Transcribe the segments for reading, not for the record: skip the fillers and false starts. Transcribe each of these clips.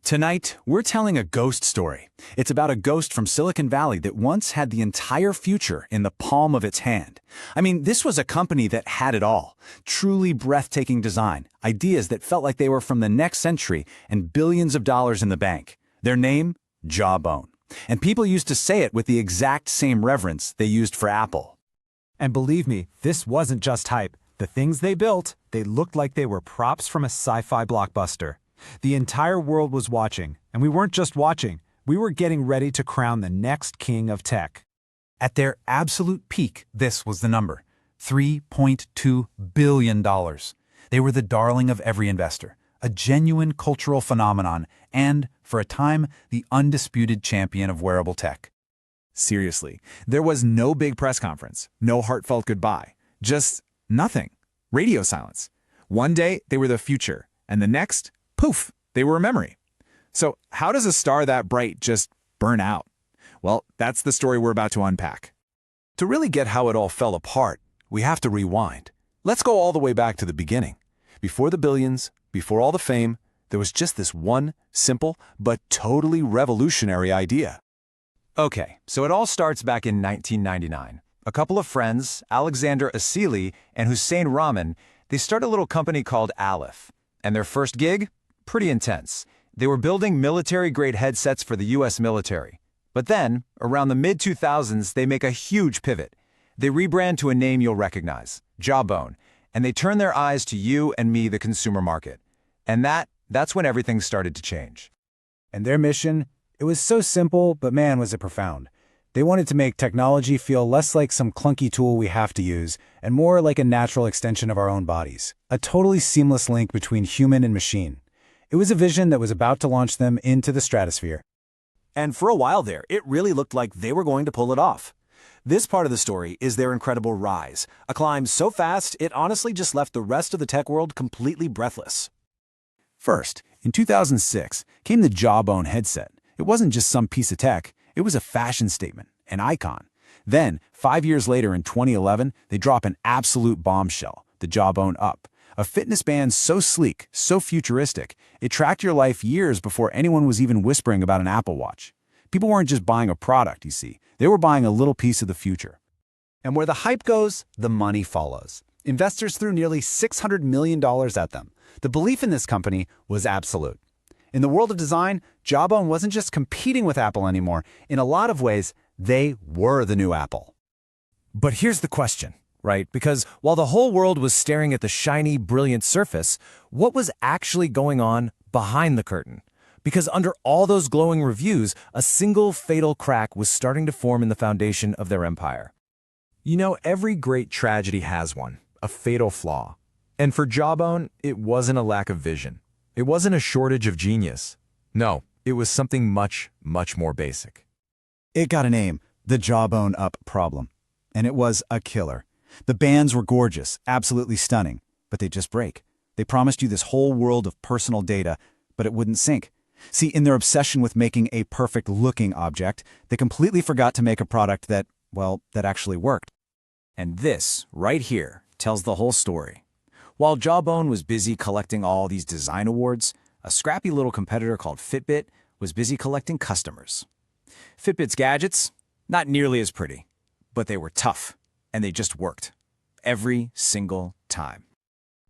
Tonight, we're telling a ghost story. It's about a ghost from Silicon Valley that once had the entire future in the palm of its hand. I mean, this was a company that had it all. Truly breathtaking design, ideas that felt like they were from the next century, and billions of dollars in the bank. Their name? Jawbone. And people used to say it with the exact same reverence they used for Apple. And believe me, this wasn't just hype. The things they built, they looked like they were props from a sci-fi blockbuster. The entire world was watching, and we weren't just watching, we were getting ready to crown the next king of tech. At their absolute peak, this was the number: $3.2 billion. They were the darling of every investor, a genuine cultural phenomenon, and, for a time, the undisputed champion of wearable tech. Seriously, there was no big press conference, no heartfelt goodbye, just nothing. Radio silence. One day, they were the future, and the next, poof, they were a memory. So how does a star that bright just burn out? Well, that's the story we're about to unpack. To really get how it all fell apart, we have to rewind. Let's go all the way back to the beginning. Before the billions, before all the fame, there was just this one simple but totally revolutionary idea. Okay, so it all starts back in 1999. A couple of friends, Alexander Asili and Hussein Rahman, they start a little company called Aleph. And their first gig? Pretty intense. They were building military-grade headsets for the US military. But then, around the mid-2000s, they make a huge pivot. They rebrand to a name you'll recognize, Jawbone, and they turn their eyes to you and me, the consumer market. And that's when everything started to change. And their mission? It was so simple, but man, was it profound. They wanted to make technology feel less like some clunky tool we have to use, and more like a natural extension of our own bodies. A totally seamless link between human and machine. It was a vision that was about to launch them into the stratosphere. And for a while there, it really looked like they were going to pull it off. This part of the story is their incredible rise, a climb so fast it honestly just left the rest of the tech world completely breathless. First, in 2006, came the Jawbone headset. It wasn't just some piece of tech, it was a fashion statement, an icon. Then, 5 years later in 2011, they drop an absolute bombshell, the Jawbone UP. A fitness band so sleek, so futuristic, it tracked your life years before anyone was even whispering about an Apple Watch. People weren't just buying a product, you see. They were buying a little piece of the future. And where the hype goes, the money follows. Investors threw nearly $600 million at them. The belief in this company was absolute. In the world of design, Jawbone wasn't just competing with Apple anymore. In a lot of ways, they were the new Apple. But here's the question, right? Because while the whole world was staring at the shiny, brilliant surface, what was actually going on behind the curtain? Because under all those glowing reviews, a single fatal crack was starting to form in the foundation of their empire. You know, every great tragedy has one, a fatal flaw. And for Jawbone, it wasn't a lack of vision. It wasn't a shortage of genius. No, it was something much, much more basic. It got a name, the Jawbone UP problem. And it was a killer. The bands were gorgeous, absolutely stunning, but they'd just break. They promised you this whole world of personal data, but it wouldn't sync. See, in their obsession with making a perfect-looking object, they completely forgot to make a product that actually worked. And this, right here, tells the whole story. While Jawbone was busy collecting all these design awards, a scrappy little competitor called Fitbit was busy collecting customers. Fitbit's gadgets, not nearly as pretty, but they were tough, and they just worked. Every single time.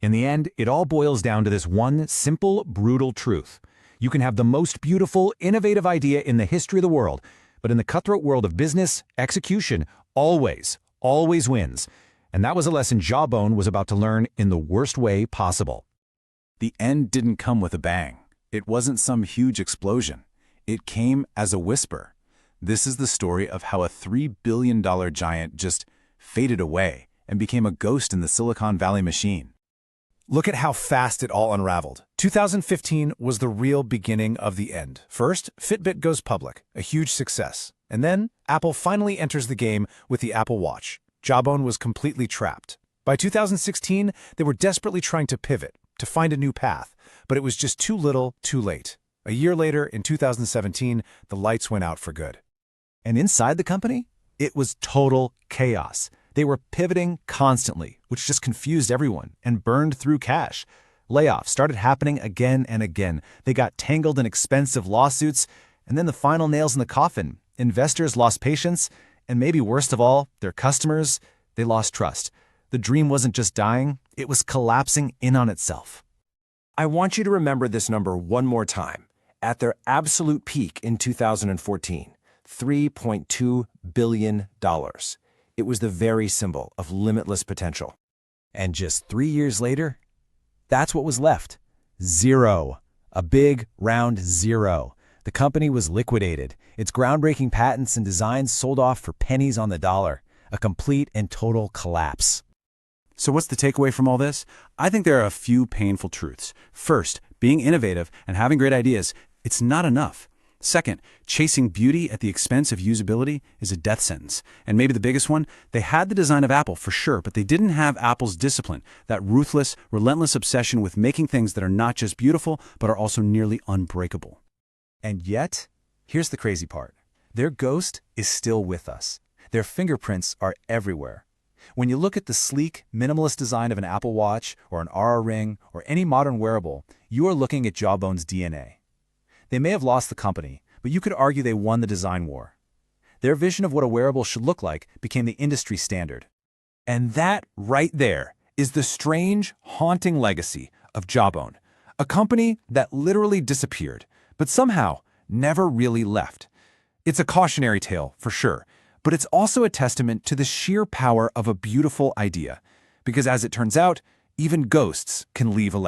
In the end, it all boils down to this one simple, brutal truth. You can have the most beautiful, innovative idea in the history of the world, but in the cutthroat world of business, execution always wins. And that was a lesson Jawbone was about to learn in the worst way possible. The end didn't come with a bang. It wasn't some huge explosion. It came as a whisper. This is the story of how a $3 billion giant just faded away and became a ghost in the Silicon Valley machine. Look at how fast it all unraveled. 2015 was the real beginning of the end. First, Fitbit goes public, a huge success. And then, Apple finally enters the game with the Apple Watch. Jawbone was completely trapped. By 2016, they were desperately trying to pivot, to find a new path, but it was just too little, too late. A year later, in 2017, the lights went out for good. And inside the company, it was total chaos. They were pivoting constantly, which just confused everyone and burned through cash. Layoffs started happening again and again. They got tangled in expensive lawsuits, and then the final nails in the coffin. Investors lost patience, and maybe worst of all, their customers, they lost trust. The dream wasn't just dying, it was collapsing in on itself. I want you to remember this number one more time. At their absolute peak in 2014, $3.2 billion. It was the very symbol of limitless potential. And just 3 years later, that's what was left. Zero. A big, round zero. The company was liquidated. Its groundbreaking patents and designs sold off for pennies on the dollar. A complete and total collapse. So what's the takeaway from all this? I think there are a few painful truths. First, being innovative and having great ideas, it's not enough. Second, chasing beauty at the expense of usability is a death sentence. And maybe the biggest one, they had the design of Apple for sure, but they didn't have Apple's discipline, that ruthless, relentless obsession with making things that are not just beautiful, but are also nearly unbreakable. And yet, here's the crazy part. Their ghost is still with us. Their fingerprints are everywhere. When you look at the sleek, minimalist design of an Apple Watch or an Aura Ring or any modern wearable, you are looking at Jawbone's DNA. They may have lost the company, but you could argue they won the design war. Their vision of what a wearable should look like became the industry standard. And that right there is the strange, haunting legacy of Jawbone, a company that literally disappeared, but somehow never really left. It's a cautionary tale, for sure, but it's also a testament to the sheer power of a beautiful idea. Because as it turns out, even ghosts can leave a legacy.